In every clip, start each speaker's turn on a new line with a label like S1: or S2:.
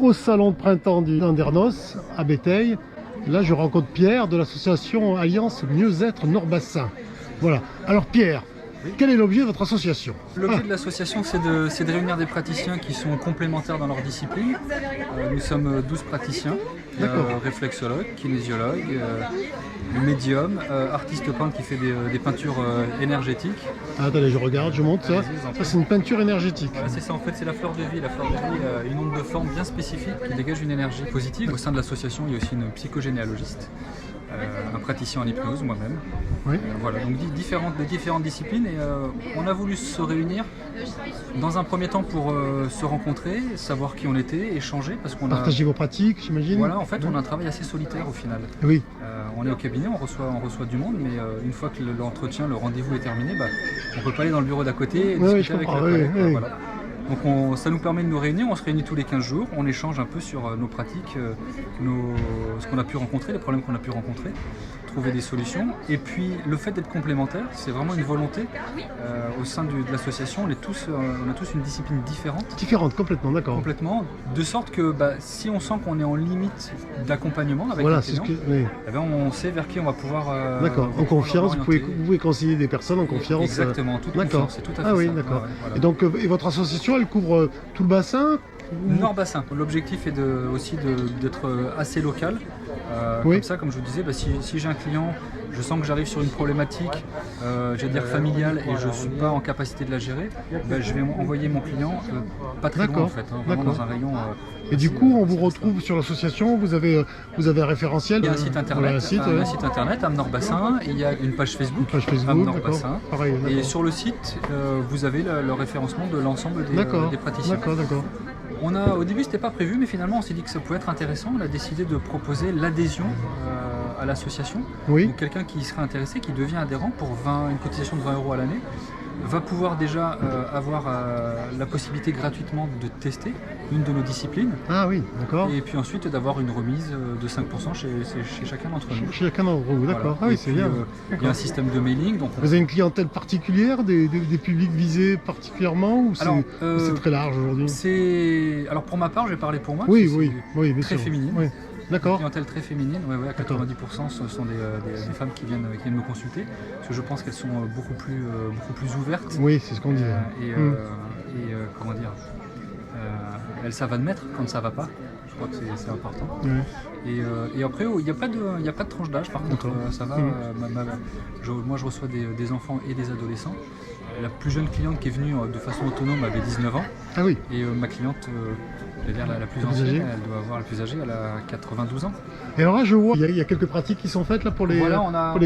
S1: au salon de printemps d'Andernos à Béteil. Là, je rencontre Pierre de l'association Alliance Mieux-être Nord-Bassin. Voilà. Alors Pierre, quel est l'objet de votre association?
S2: L'objet de l'association, c'est de réunir des praticiens qui sont complémentaires dans leur discipline. Nous sommes 12 praticiens, réflexologues, kinésiologues, médium, artiste peintre qui fait des peintures énergétiques.
S1: Ah, attendez, je regarde, je monte ça. Ça, c'est une peinture énergétique.
S2: Voilà, c'est ça, en fait, c'est la fleur de vie. La fleur de vie a une onde de forme bien spécifique qui dégage une énergie positive. Au sein de l'association, il y a aussi une psychogénéalogiste. Un praticien en hypnose, moi-même.
S1: Oui.
S2: Voilà, donc de différentes disciplines et on a voulu se réunir dans un premier temps pour se rencontrer, savoir qui on était, échanger parce qu'on
S1: Partager vos pratiques, j'imagine.
S2: Voilà, en fait, on a un travail assez solitaire au final.
S1: Oui.
S2: On est au cabinet, on reçoit du monde, mais une fois que l'entretien, le rendez-vous est terminé, on ne peut pas aller dans le bureau d'à côté et discuter avec le collègue. Voilà. Donc ça nous permet de nous réunir, on se réunit tous les 15 jours, on échange un peu sur nos pratiques, ce qu'on a pu rencontrer, les problèmes qu'on a pu rencontrer, trouver des solutions. Et puis le fait d'être complémentaire, c'est vraiment une volonté au sein de l'association, on a tous une discipline différente.
S1: Différente, complètement, d'accord.
S2: Complètement, de sorte que si on sent qu'on est en limite d'accompagnement avec un client, on sait vers qui on va pouvoir...
S1: D'accord, en confiance, vous pouvez conseiller des personnes en confiance.
S2: Exactement, toute confiance, c'est tout à fait ça.
S1: Oui, d'accord. Voilà. Et donc, et votre association, elle couvre tout le bassin?
S2: Nord-Bassin. L'objectif est aussi d'être assez local. Comme ça, comme je vous disais, si j'ai un client, je sens que j'arrive sur une problématique, familiale, et je ne suis pas en capacité de la gérer, je vais envoyer mon client pas très loin en fait, vraiment dans un rayon.
S1: Et du coup, on vous retrouve sur l'association, vous avez un référentiel.
S2: Il y a un site internet, un site internet, Âme Nord-Bassin, il y a une page Facebook, Âme Nord-Bassin. Et sur le site, vous avez le référencement de l'ensemble des praticiens.
S1: D'accord.
S2: Au début, c'était pas prévu, mais finalement, on s'est dit que ça pouvait être intéressant. On a décidé de proposer l'adhésion à l'association.
S1: Oui.
S2: Donc, quelqu'un qui serait intéressé, qui devient adhérent pour une cotisation de 20 € à l'année, va pouvoir déjà avoir la possibilité gratuitement de tester une de nos disciplines.
S1: Ah oui, d'accord.
S2: Et puis ensuite d'avoir une remise de 5% chez chacun d'entre nous.
S1: Chez chacun d'entre vous, d'accord.
S2: Voilà.
S1: Ah oui, c'est bien.
S2: Il y a un système de mailing. Donc
S1: vous avez une clientèle particulière, des publics visés particulièrement, ou c'est très large aujourd'hui?
S2: Alors pour ma part, je vais parler pour moi.
S1: Oui, bien
S2: très
S1: sûr.
S2: féminine.
S1: Oui. D'accord.
S2: Une clientèle très féminine, à 90% ce sont des femmes qui viennent me consulter, parce que je pense qu'elles sont beaucoup plus ouvertes.
S1: Oui, c'est ce qu'on dit.
S2: Comment dire, elles savent admettre quand ça va pas. Je crois que c'est important. Oui. Et après, il n'y a pas de tranche d'âge, par contre, ça va. Moi, je reçois des enfants et des adolescents. La plus jeune cliente qui est venue de façon autonome avait 19 ans.
S1: Ah oui.
S2: Et ma cliente, la plus ancienne, elle doit avoir la plus âgée, elle a 92 ans.
S1: Et alors là, je vois, il y a quelques pratiques qui sont faites là pour les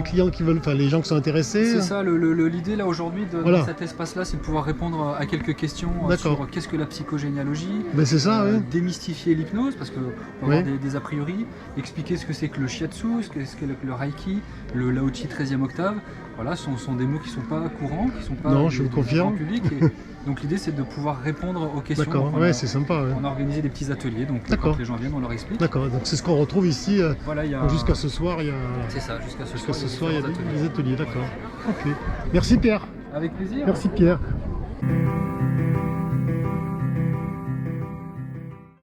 S1: clients qui veulent, les gens qui sont intéressés.
S2: C'est ça, l'idée là aujourd'hui dans cet espace-là, c'est de pouvoir répondre à quelques questions sur qu'est-ce que la psychogénéalogie,
S1: c'est ça,
S2: démystifier l'hypnose, parce qu'on peut avoir des a priori, expliquer ce que c'est que le shiatsu, ce qu'est le reiki, le laochi 13e octave. Voilà, ce sont des mots qui ne sont pas courants, qui ne sont pas
S1: grand
S2: public. Donc l'idée c'est de pouvoir répondre aux questions.
S1: D'accord, c'est sympa.
S2: On a organisé des petits ateliers, donc quand les gens viennent, on leur explique.
S1: D'accord, donc c'est ce qu'on retrouve ici. Jusqu'à ce soir, il y a.
S2: C'est ça, jusqu'à ce
S1: soir, il y a des ateliers, d'accord. Ok. Merci Pierre.
S2: Avec plaisir.
S1: Merci Pierre.